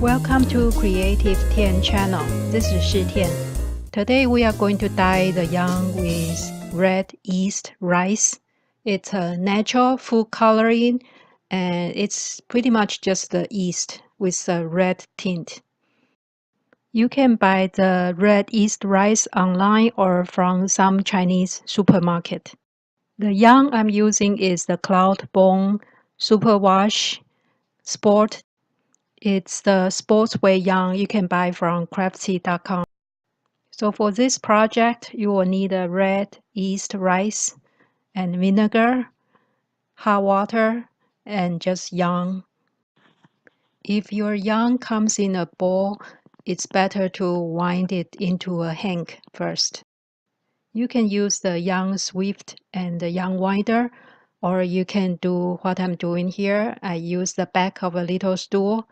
Welcome to Creative Tien channel. This is Tien. Today we are going to dye the yarn with red yeast rice. It's a natural food coloring and it's pretty much just the yeast with a red tint. You can buy the red yeast rice online or from some Chinese supermarket. The yarn I'm using is the Cloud Bone Superwash Sport. It's the sportswear yarn you can buy from craftsy.com. So for this project, you will need a red yeast rice and vinegar, hot water, and just yarn. If your yarn comes in a ball, it's better to wind it into a hank first. You can use the yarn swift and the yarn winder, or you can do what I'm doing here. I use the back of a little stool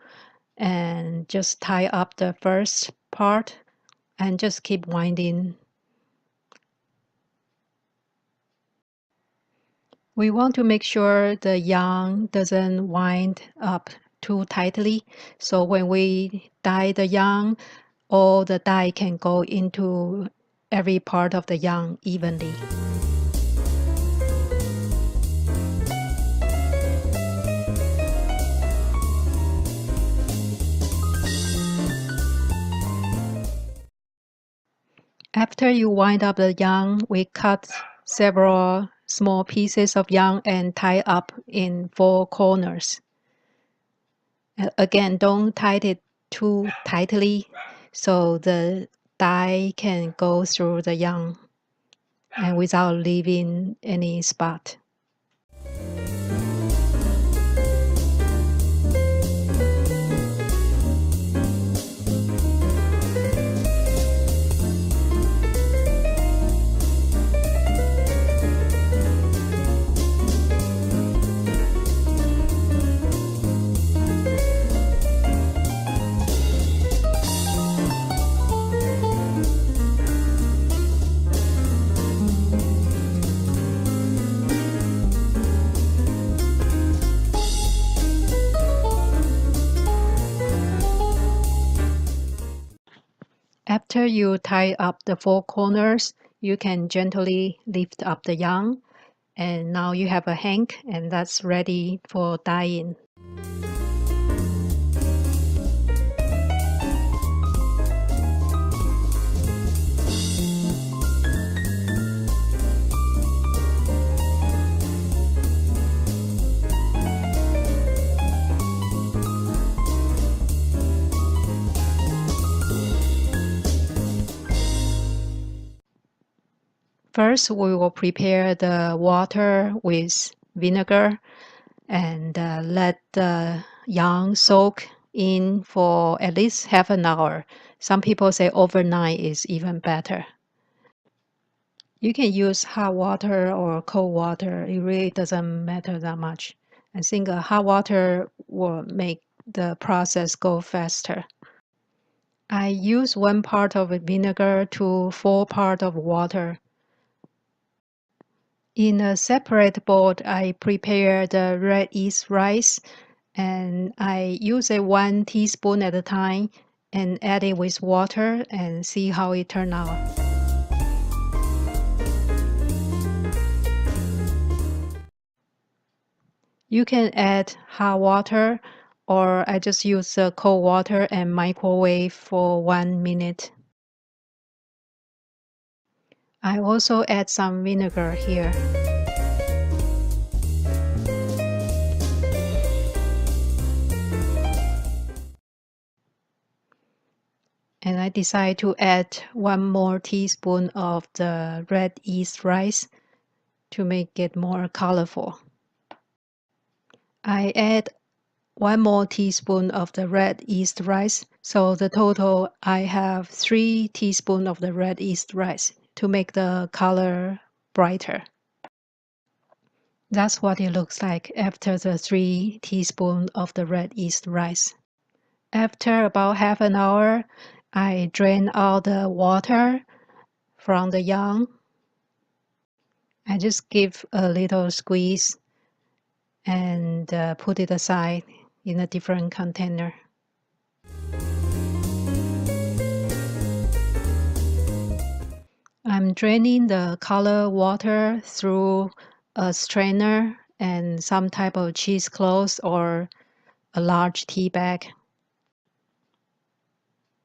and just tie up the first part and just keep winding. We want to make sure the yarn doesn't wind up too tightly, so when we dye the yarn, all the dye can go into every part of the yarn evenly. After you wind up the yarn, we cut several small pieces of yarn and tie up in 4 corners. Again, don't tie it too tightly so the dye can go through the yarn and without leaving any spot. After you tie up the 4 corners, you can gently lift up the yarn, and now you have a hank, and that's ready for dyeing. First, we will prepare the water with vinegar and let the yarn soak in for at least half an hour. Some people say overnight is even better. You can use hot water or cold water. It really doesn't matter that much. I think hot water will make the process go faster. I use 1 part of vinegar to 4 parts of water. In a separate bowl, I prepare the red yeast rice, and I use a 1 teaspoon at a time and add it with water and see how it turns out. You can add hot water, or I just use cold water and microwave for 1 minute. I also add some vinegar here. And I decide to add 1 more teaspoon of the red yeast rice to make it more colorful. I add 1 more teaspoon of the red yeast rice, so the total I have 3 teaspoons of the red yeast rice to make the color brighter. That's what it looks like after the 3 teaspoons of the red yeast rice. After about half an hour, I drain all the water from the yarn. I just give a little squeeze and put it aside in a different container. I'm draining the color water through a strainer and some type of cheesecloth or a large tea bag.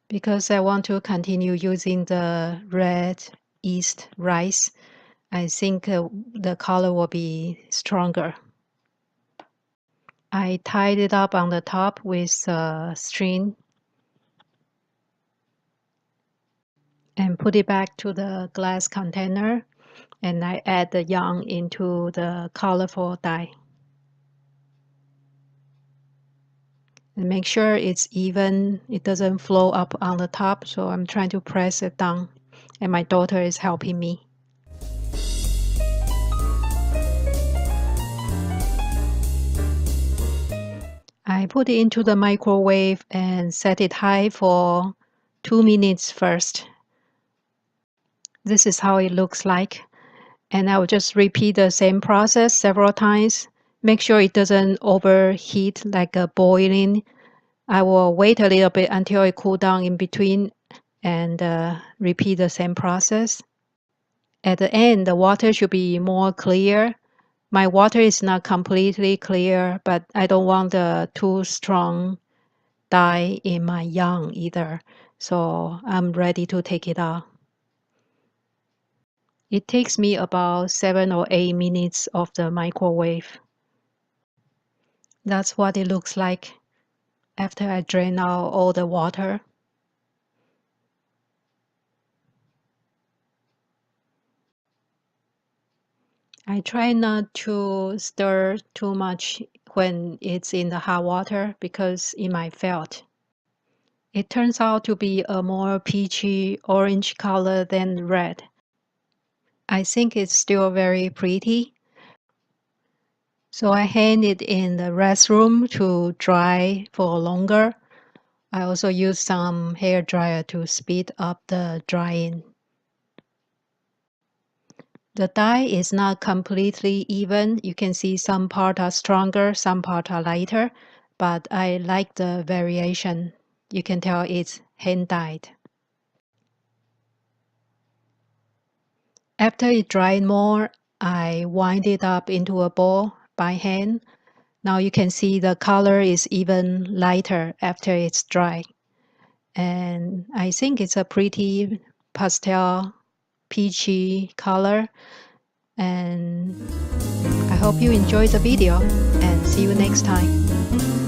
Because I want to continue using the red yeast rice, I think the color will be stronger. I tied it up on the top with a string and put it back to the glass container, and I add the yarn into the colorful dye. And make sure it's even, it doesn't flow up on the top, so I'm trying to press it down, and my daughter is helping me. I put it into the microwave and set it high for 2 minutes first. This is how it looks like. And I will just repeat the same process several times. Make sure it doesn't overheat like a boiling. I will wait a little bit until it cool down in between and repeat the same process. At the end, the water should be more clear. My water is not completely clear, but I don't want the too strong dye in my yarn either. So I'm ready to take it out. It takes me about 7 or 8 minutes of the microwave. That's what it looks like after I drain out all the water. I try not to stir too much when it's in the hot water because it might melt. It turns out to be a more peachy orange color than red. I think it's still very pretty. So I hang it in the restroom to dry for longer. I also use some hair dryer to speed up the drying. The dye is not completely even. You can see some parts are stronger, some parts are lighter, but I like the variation. You can tell it's hand dyed. After it dried more, I wind it up into a ball by hand. Now you can see the color is even lighter after it's dry. And I think it's a pretty pastel peachy color. And I hope you enjoyed the video and see you next time.